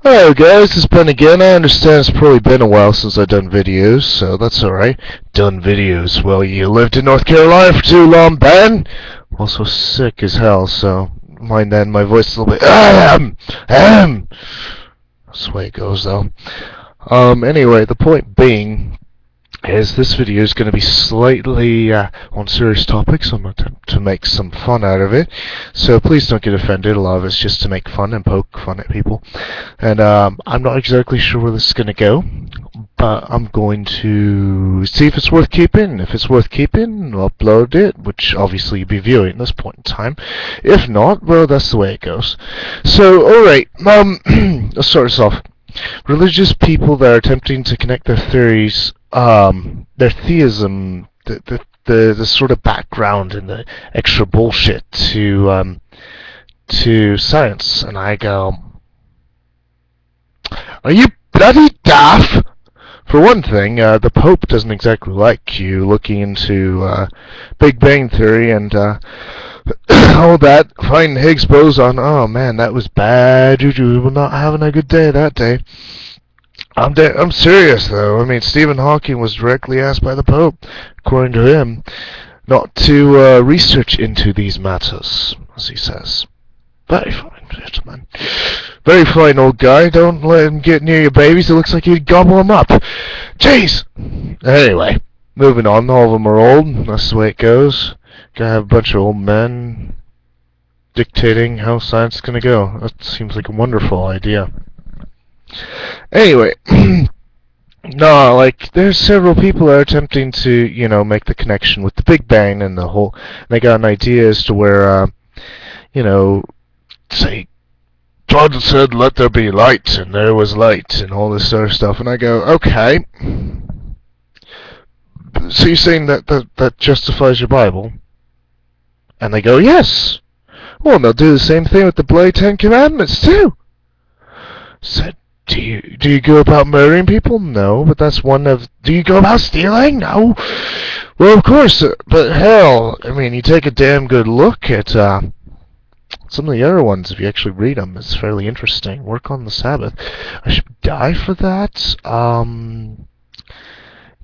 Hello guys, it's Ben again. I understand it's probably been a while since I've done videos, so that's alright. Done videos. Well, you lived in North Carolina for too long, Ben. I'm also sick as hell, so mind that my voice is a little bit That's the way it goes though. Anyway, the point being is this video is going to be slightly on serious topics. I'm going to make some fun out of it, so please don't get offended. A lot of it's just to make fun and poke fun at people, and I'm not exactly sure where this is going to go, but I'm going to see if it's worth keeping. If it's worth keeping, I'll upload it, which obviously you'll be viewing at this point in time. If not, well, that's the way it goes. So, alright, let's start this off. Religious people that are attempting to connect their theories, their theism, the sort of background and the extra bullshit to science, and I go, are you bloody daft? For one thing, the Pope doesn't exactly like you looking into Big Bang Theory and all that. Finding Higgs boson. Oh man, that was bad juju. We're not having a good day that day. I'm serious though. I mean, Stephen Hawking was directly asked by the Pope, according to him, not to research into these matters, as he says. Very fine, gentlemen. Very fine, old guy. Don't let him get near your babies. It looks like he'd gobble them up. Jeez! Anyway, moving on. All of them are old. That's the way it goes. Gotta have a bunch of old men dictating how science is gonna go. That seems like a wonderful idea. Anyway, no, like, there's several people that are attempting to, make the connection with the Big Bang and the whole. They got an idea as to where, say, God said, "Let there be light," and there was light, and all this sort of stuff. And I go, okay. So you're saying that justifies your Bible? And they go, yes. Well, and they'll do the same thing with the bloody Ten Commandments too. Said, do you go about murdering people? No, but that's one of. Do you go about stealing? No. Well, of course, but hell, I mean, you take a damn good look at some of the other ones. If you actually read them, it's fairly interesting. Work on the Sabbath. I should die for that.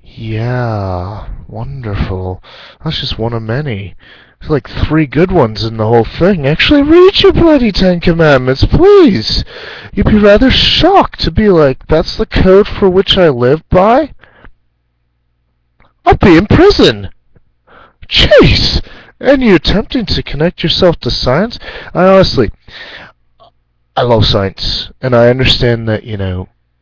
Yeah, wonderful. That's just one of many. There's like 3 good ones in the whole thing. Actually, read your bloody 10 Commandments, please. You'd be rather shocked to be like, that's the code for which I live by? I'll be in prison. Jeez. And you're attempting to connect yourself to science? I love science. And I understand that,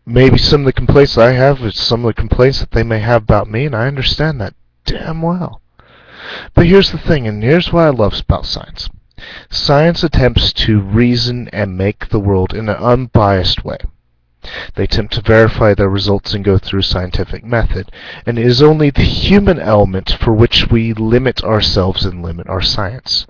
maybe some of the complaints I have is some of the complaints that they may have about me, and I understand that damn well. But here's the thing, and here's what I love about science. Science attempts to reason and make the world in an unbiased way. They attempt to verify their results and go through a scientific method, and it is only the human element for which we limit ourselves and limit our science.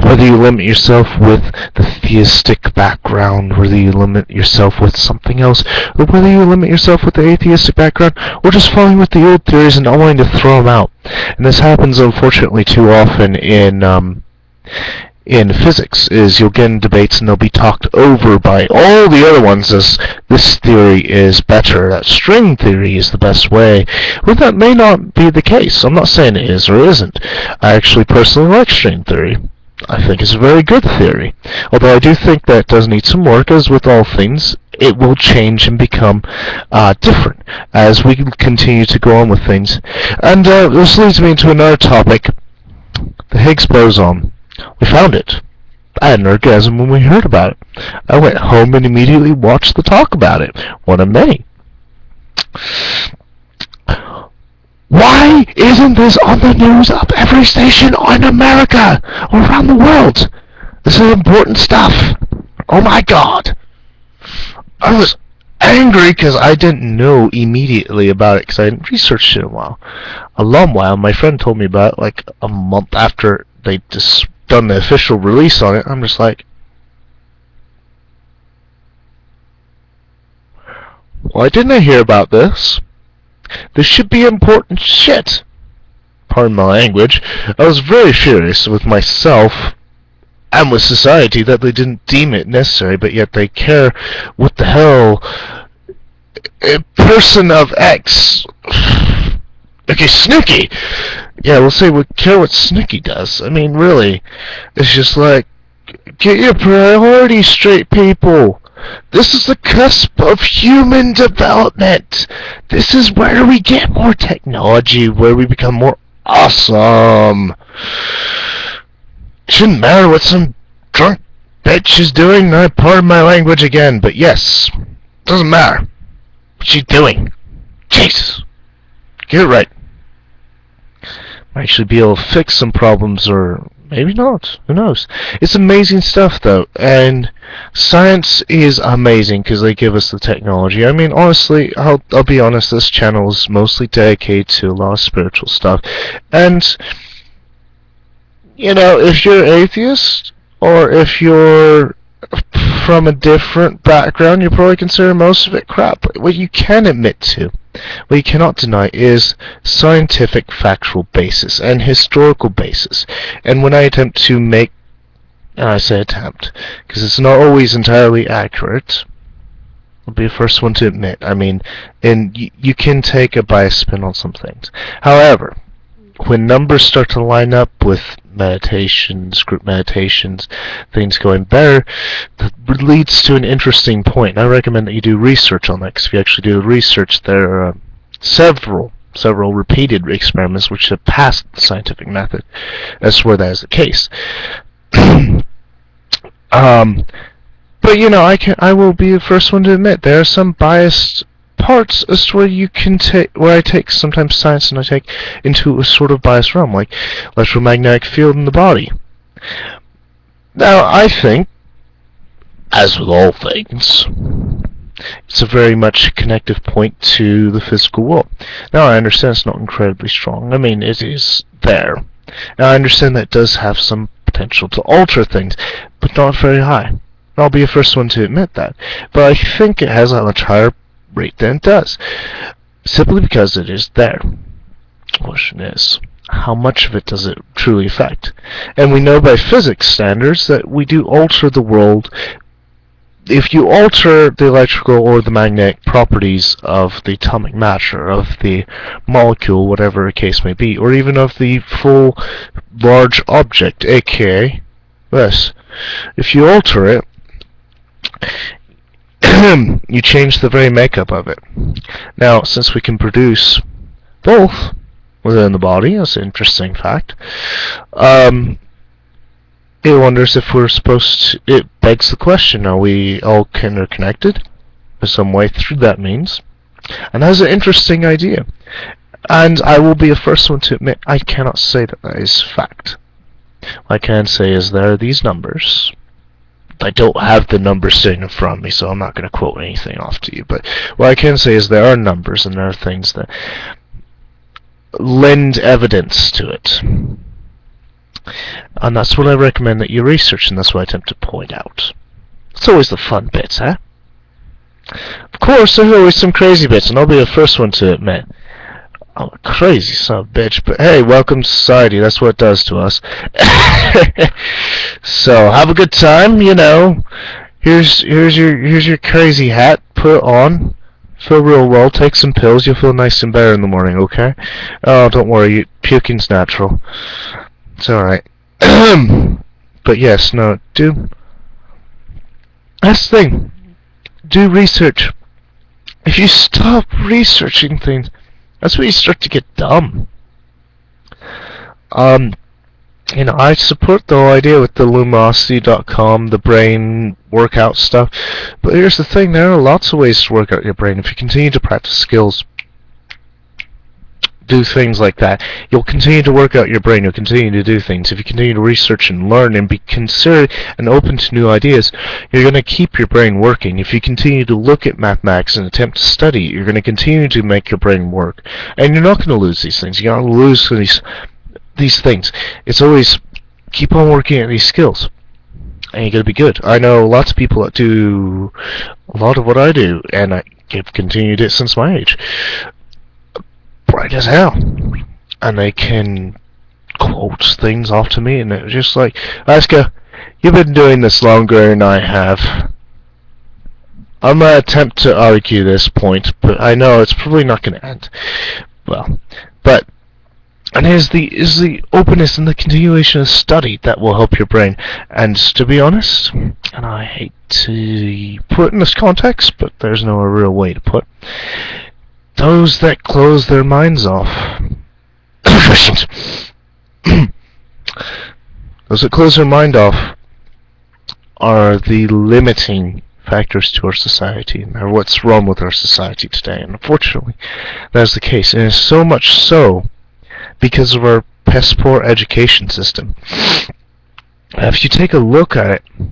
Whether you limit yourself with the theistic background, whether you limit yourself with something else, or whether you limit yourself with the atheistic background, or just following with the old theories and not wanting to throw them out. And this happens, unfortunately, too often in physics, is you'll get in debates and they'll be talked over by all the other ones as this theory is better, that string theory is the best way. Well, that may not be the case. I'm not saying it is or isn't. I actually personally like string theory. I think it's a very good theory. Although I do think that it does need some work, as with all things, it will change and become different as we continue to go on with things. And this leads me into another topic, the Higgs boson. We found it. I had an orgasm when we heard about it. I went home and immediately watched the talk about it. One of many. Why isn't this on the news of every station in America or around the world? This is important stuff. Oh my God. I was angry because I didn't know immediately about it because I hadn't researched it in a long while. My friend told me about it like a month after they just done the official release on it. I'm just like, why didn't I hear about this? This should be important shit. Pardon my language. I was very furious with myself and with society that they didn't deem it necessary, but yet they care what the hell a person of X. Okay, Snooky. Yeah, we'll say we care what Snooky does. I mean, really, it's just like, get your priorities straight, people. This is the cusp of human development. This is where we get more technology, where we become more awesome. It shouldn't matter what some drunk bitch is doing. Pardon my language again, but yes, doesn't matter what she's doing. Jesus, get it right. Might actually be able to fix some problems, or maybe not. Who knows? It's amazing stuff, though, and science is amazing because they give us the technology. I mean, honestly, I'll be honest. This channel is mostly dedicated to a lot of spiritual stuff, and you know, if you're atheist or if you're from a different background, you probably consider most of it crap. But what you can admit to, what you cannot deny, is scientific factual basis and historical basis. And when I attempt to make, and I say attempt, because it's not always entirely accurate, I'll be the first one to admit. I mean, and you can take a biased spin on some things. However, when numbers start to line up with meditations, group meditations, things going better, that leads to an interesting point. I recommend that you do research on that, because if you actually do research, there are several repeated experiments which have passed the scientific method. I swear that is the case. But you know, I will be the first one to admit there are some biased parts as to where you can take, where I take sometimes science and I take into a sort of biased realm, like electromagnetic field in the body. Now, I think, as with all things, it's a very much connective point to the physical world. Now, I understand it's not incredibly strong. I mean, it is there. Now, I understand that it does have some potential to alter things, but not very high. I'll be the first one to admit that. But I think it has a much higher rate than it does, simply because it is there. The question is, how much of it does it truly affect? And we know by physics standards that we do alter the world. If you alter the electrical or the magnetic properties of the atomic matter, of the molecule, whatever the case may be, or even of the full large object, aka this, if you alter it, you change the very makeup of it. Now, since we can produce both within the body, that's an interesting fact, it wonders if we're supposed to, it begs the question, are we all interconnected in some way through that means? And that's an interesting idea. And I will be the first one to admit I cannot say that that is fact. What I can say is there are these numbers. I don't have the numbers sitting in front of me, so I'm not going to quote anything off to you. But what I can say is there are numbers, and there are things that lend evidence to it. And that's what I recommend that you research, and that's what I attempt to point out. It's always the fun bits, huh? Of course, there's always some crazy bits, and I'll be the first one to admit I'm a crazy son of a bitch, but hey, welcome to society. That's what it does to us. So have a good time. You know, here's your crazy hat. Put it on. Feel real well. Take some pills. You'll feel nice and better in the morning. Okay? Oh, don't worry. Puking's natural. It's all right. But yes, no. That's the thing. Do research. If you stop researching things, that's where you start to get dumb. You know, I support the whole idea with the Luminosity.com, the brain workout stuff. But here's the thing, there are lots of ways to work out your brain. If you continue to practice skills, do things like that, you'll continue to work out your brain, you'll continue to do things. If you continue to research and learn and be considerate and open to new ideas, you're going to keep your brain working. If you continue to look at mathematics and attempt to study, you're going to continue to make your brain work. And you're not going to lose these things. You're going to lose these things. It's always keep on working at these skills, and you're going to be good. I know lots of people that do a lot of what I do, and I have continued it since my age. Bright as hell, and they can quote things off to me, and it's just like, Alaska, You've been doing this longer than I have. I'm gonna attempt to argue this point, but I know it's probably not gonna end well. But and is the openness and the continuation of study that will help your brain. And to be honest, and I hate to put it in this context, but there's no real way to put those that close their minds off. Those that close their mind off are the limiting factors to our society, or what's wrong with our society today. And unfortunately, that's the case. And it's so much so because of our piss poor education system. If you take a look at it, and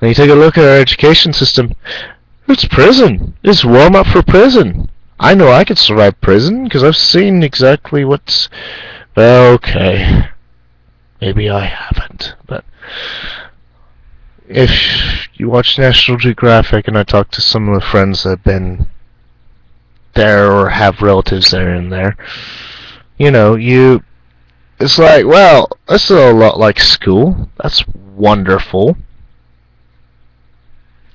you take a look at our education system, it's prison. It's warm up for prison. I know I could survive prison because I've seen exactly what's. Well, okay, maybe I haven't, but if you watch National Geographic, and I talk to some of the friends that have been there or have relatives there and there, you know, it's like, well, that's a lot like school. That's wonderful.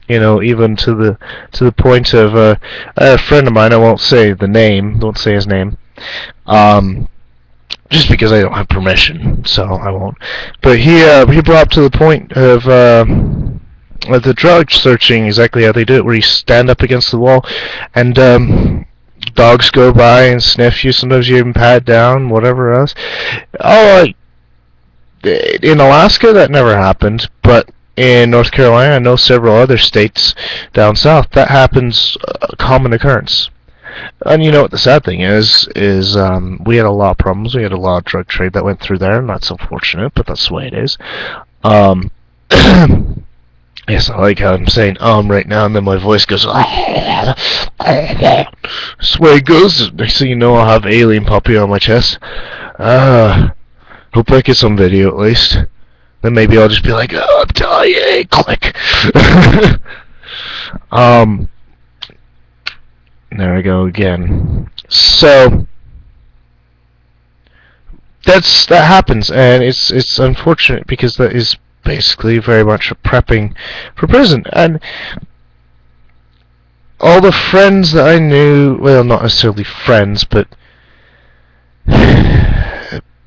You know, even to the point of a friend of mine. I won't say the name. Don't say his name. Just because I don't have permission, so I won't. But he brought up to the point of the drug searching, exactly how they do it, where you stand up against the wall, and dogs go by and sniff you. Sometimes you even pat down, whatever else. Oh, in Alaska that never happened, but in North Carolina, I know several other states down south, that happens, a common occurrence. And you know what the sad thing is we had a lot of problems. We had a lot of drug trade that went through there, and that's unfortunate, but that's the way it is. Yes, I like how I'm saying right now, and then my voice goes. That's the way it goes. Next thing you know, I'll have alien puppy on my chest. Hope I get some video at least. Then maybe I'll just be like, oh, I'm dying, click. There we go again. So that happens, and it's unfortunate because that is basically very much a prepping for prison. And all the friends that I knew, well, not necessarily friends, but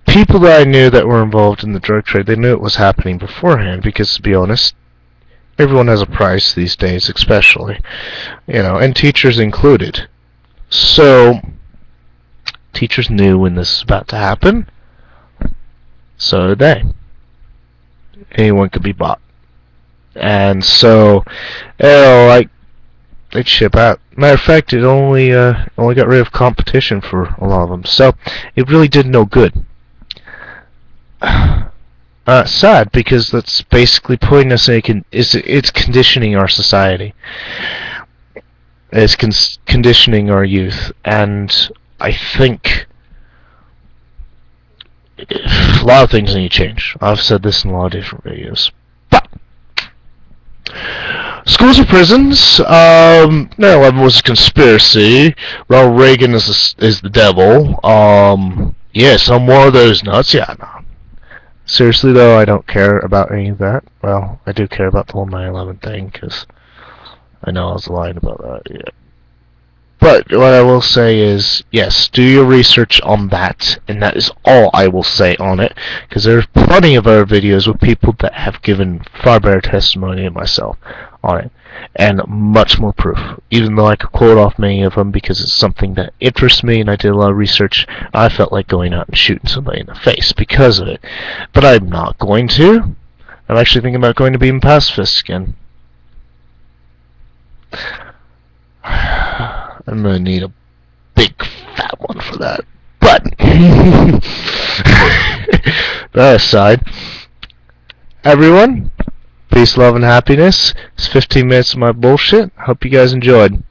people that I knew that were involved in the drug trade, they knew it was happening beforehand, because to be honest, everyone has a price these days, especially, you know, and teachers included. So teachers knew when this was about to happen, so did they. Anyone could be bought, and so, you know, like, they'd ship out. Matter of fact, it only got rid of competition for a lot of them, so it really did no good. Sad, because that's basically putting us in it's conditioning our society. It's conditioning our youth, and I think a lot of things need to change. I've said this in a lot of different videos. But schools are prisons. 9/11 was a conspiracy. Ronald Reagan is the devil. Yes, I'm one of those nuts. Yeah, no. Seriously though, I don't care about any of that. Well, I do care about the whole 9/11 thing, because I know I was lying about that. Yeah. But what I will say is, yes, do your research on that, and that is all I will say on it, because there's plenty of other videos with people that have given far better testimony than myself on it, and much more proof, even though I could quote off many of them because it's something that interests me, and I did a lot of research. I felt like going out and shooting somebody in the face because of it, but I'm not going to. I'm actually thinking about going to being pacifist again. I'm gonna need a big fat one for that. But that aside, everyone, peace, love, and happiness. It's 15 minutes of my bullshit. Hope you guys enjoyed.